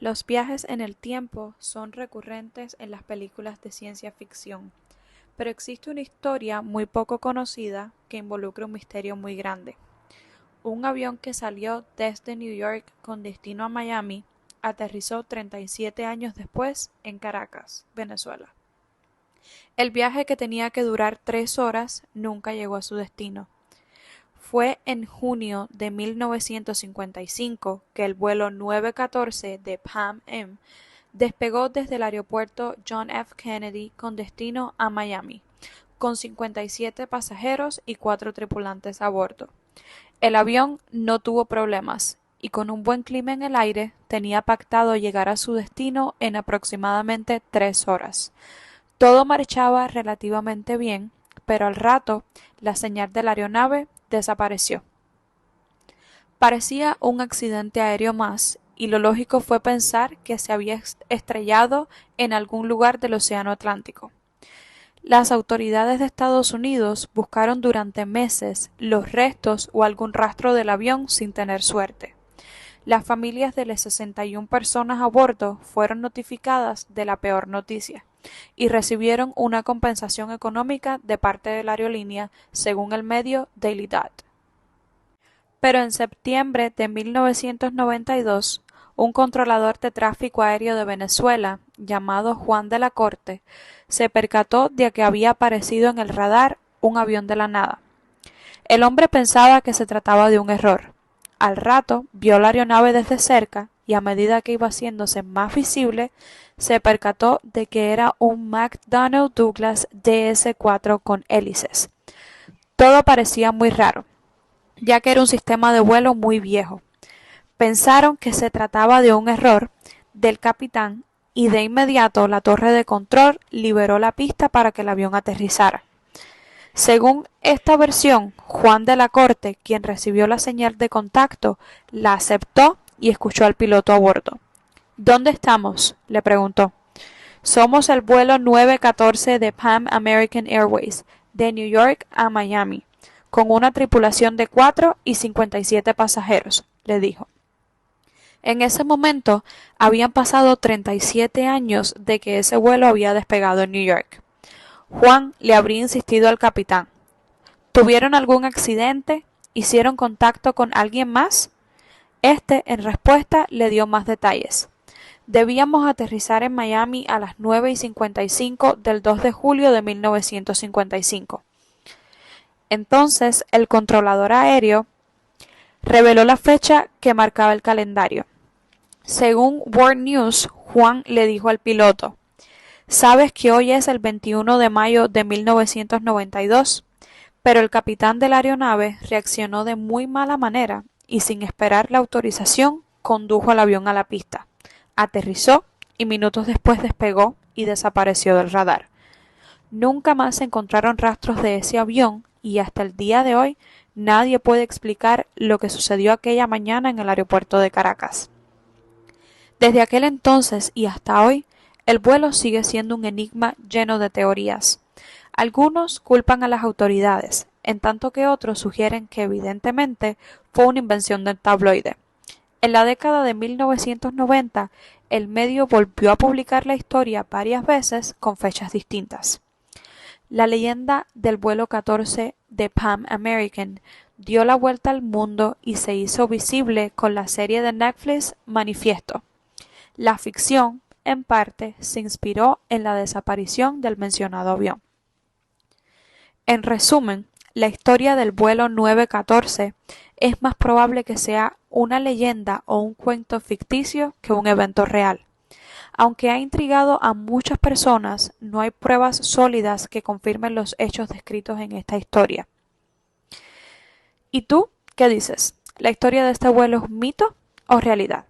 Los viajes en el tiempo son recurrentes en las películas de ciencia ficción, pero existe una historia muy poco conocida que involucra un misterio muy grande. Un avión que salió desde New York con destino a Miami aterrizó 37 años después en Caracas, Venezuela. El viaje, que tenía que durar 3 horas, nunca llegó a su destino. Fue en junio de 1955 que el vuelo 914 de Pan Am despegó desde el aeropuerto John F. Kennedy con destino a Miami, con 57 pasajeros y 4 tripulantes a bordo. El avión no tuvo problemas y, con un buen clima en el aire, tenía pactado llegar a su destino en aproximadamente 3 horas. Todo marchaba relativamente bien, pero al rato la señal de la aeronave desapareció. Parecía un accidente aéreo más, y lo lógico fue pensar que se había estrellado en algún lugar del océano Atlántico. Las autoridades de Estados Unidos buscaron durante meses los restos o algún rastro del avión sin tener suerte. Las familias de las 61 personas a bordo fueron notificadas de la peor noticia y recibieron una compensación económica de parte de la aerolínea, según el medio Daily Dot. Pero en septiembre de 1992, un controlador de tráfico aéreo de Venezuela, llamado Juan de la Corte, se percató de que había aparecido en el radar un avión de la nada. El hombre pensaba que se trataba de un error. Al rato vio la aeronave desde cerca y, a medida que iba haciéndose más visible, se percató de que era un McDonnell Douglas DS-4 con hélices. Todo parecía muy raro, ya que era un sistema de vuelo muy viejo. Pensaron que se trataba de un error del capitán y de inmediato la torre de control liberó la pista para que el avión aterrizara. Según esta versión, Juan de la Corte, quien recibió la señal de contacto, la aceptó y escuchó al piloto a bordo. ¿Dónde estamos?, le preguntó. Somos el vuelo 914 de Pan American Airways, de New York a Miami, con una tripulación de 4 y 57 pasajeros, le dijo. En ese momento habían pasado 37 años de que ese vuelo había despegado en New York. Juan le habría insistido al capitán. ¿Tuvieron algún accidente? ¿Hicieron contacto con alguien más? Este, en respuesta, le dio más detalles. Debíamos aterrizar en Miami a las 9:55 del 2 de julio de 1955. Entonces, el controlador aéreo reveló la fecha que marcaba el calendario. Según World News, Juan le dijo al piloto: «Sabes que hoy es el 21 de mayo de 1992, pero el capitán de la aeronave reaccionó de muy mala manera y, sin esperar la autorización, condujo el avión a la pista. Aterrizó y minutos después despegó y desapareció del radar. Nunca más se encontraron rastros de ese avión y hasta el día de hoy nadie puede explicar lo que sucedió aquella mañana en el aeropuerto de Caracas». Desde aquel entonces y hasta hoy, el vuelo sigue siendo un enigma lleno de teorías. Algunos culpan a las autoridades, en tanto que otros sugieren que evidentemente fue una invención del tabloide. En la década de 1990, el medio volvió a publicar la historia varias veces con fechas distintas. La leyenda del vuelo 14 de Pan American dio la vuelta al mundo y se hizo visible con la serie de Netflix Manifiesto. La ficción, en parte, se inspiró en la desaparición del mencionado avión. En resumen, la historia del vuelo 914 es más probable que sea una leyenda o un cuento ficticio que un evento real. Aunque ha intrigado a muchas personas, no hay pruebas sólidas que confirmen los hechos descritos en esta historia. ¿Y tú qué dices? ¿La historia de este vuelo es mito o realidad?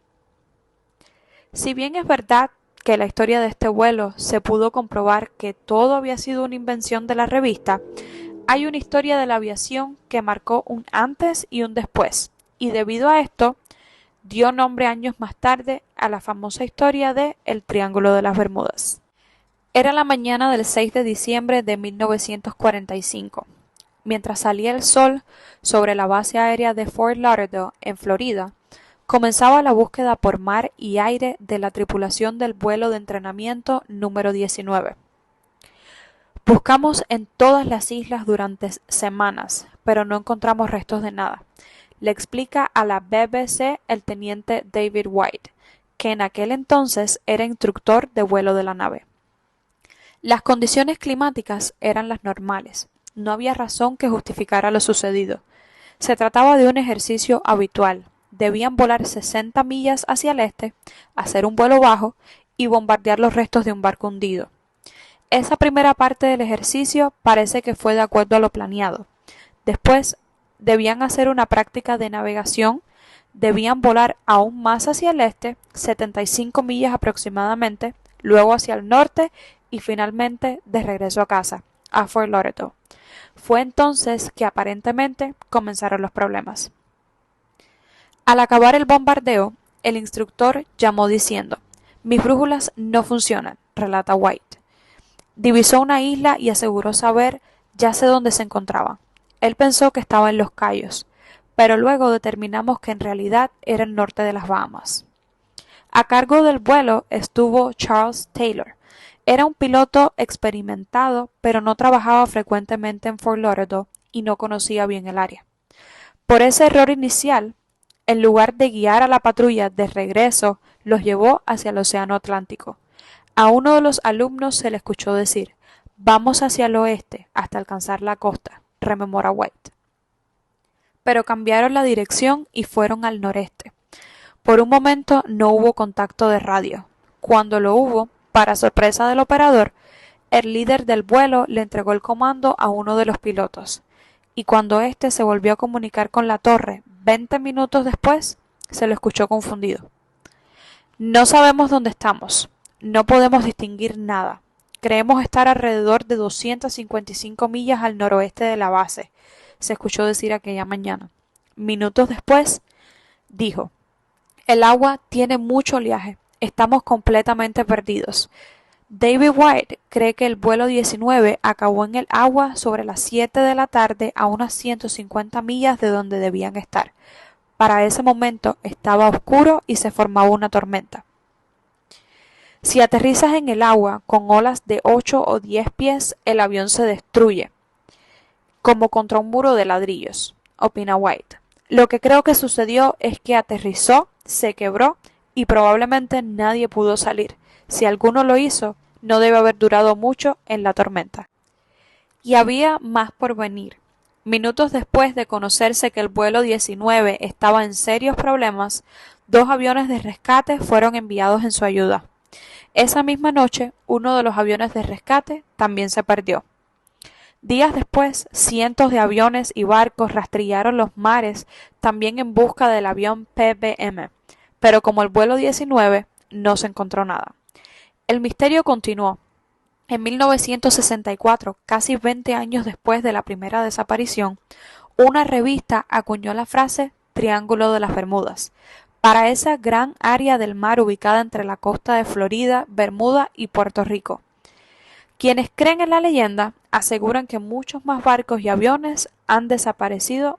Si bien es verdad que la historia de este vuelo se pudo comprobar que todo había sido una invención de la revista, hay una historia de la aviación que marcó un antes y un después, y debido a esto, dio nombre años más tarde a la famosa historia de El Triángulo de las Bermudas. Era la mañana del 6 de diciembre de 1945. Mientras salía el sol sobre la base aérea de Fort Lauderdale, en Florida, Comenzaba la búsqueda por mar y aire de la tripulación del vuelo de entrenamiento número 19. Buscamos en todas las islas durante semanas, pero no encontramos restos de nada, le explica a la BBC el teniente David White, que en aquel entonces era instructor de vuelo de la nave. Las condiciones climáticas eran las normales, no había razón que justificara lo sucedido. Se trataba de un ejercicio habitual, debían volar 60 millas hacia el este, hacer un vuelo bajo y bombardear los restos de un barco hundido. Esa primera parte del ejercicio parece que fue de acuerdo a lo planeado. Después, debían hacer una práctica de navegación, debían volar aún más hacia el este, 75 millas aproximadamente, luego hacia el norte y finalmente de regreso a casa, a Fort Lauderdale. Fue entonces que aparentemente comenzaron los problemas. Al acabar el bombardeo, el instructor llamó diciendo: «Mis brújulas no funcionan», relata White. Divisó una isla y aseguró saber «ya sé dónde se encontraba». Él pensó que estaba en los Cayos, pero luego determinamos que en realidad era el norte de las Bahamas. A cargo del vuelo estuvo Charles Taylor. Era un piloto experimentado, pero no trabajaba frecuentemente en Fort Lauderdale y no conocía bien el área. Por ese error inicial, en lugar de guiar a la patrulla de regreso, los llevó hacia el Océano Atlántico. A uno de los alumnos se le escuchó decir: «Vamos hacia el oeste hasta alcanzar la costa», rememora White. Pero cambiaron la dirección y fueron al noreste. Por un momento no hubo contacto de radio. Cuando lo hubo, para sorpresa del operador, el líder del vuelo le entregó el comando a uno de los pilotos, y cuando éste se volvió a comunicar con la torre 20 minutos después, se lo escuchó confundido. «No sabemos dónde estamos. No podemos distinguir nada. Creemos estar alrededor de 255 millas al noroeste de la base», se escuchó decir aquella mañana. Minutos después, dijo: «El agua tiene mucho oleaje. Estamos completamente perdidos». David White cree que el vuelo 19 acabó en el agua sobre las 7 de la tarde a unas 150 millas de donde debían estar. Para ese momento estaba oscuro y se formaba una tormenta. Si aterrizas en el agua con olas de 8 o 10 pies, el avión se destruye, como contra un muro de ladrillos, opina White. Lo que creo que sucedió es que aterrizó, se quebró y probablemente nadie pudo salir. Si alguno lo hizo, no debe haber durado mucho en la tormenta. Y había más por venir. Minutos después de conocerse que el vuelo 19 estaba en serios problemas, 2 aviones de rescate fueron enviados en su ayuda. Esa misma noche, uno de los aviones de rescate también se perdió. Días después, cientos de aviones y barcos rastrillaron los mares también en busca del avión PBM, pero como el vuelo 19, no se encontró nada. El misterio continuó. En 1964, casi 20 años después de la primera desaparición, una revista acuñó la frase «Triángulo de las Bermudas» para esa gran área del mar ubicada entre la costa de Florida, Bermuda y Puerto Rico. Quienes creen en la leyenda aseguran que muchos más barcos y aviones han desaparecido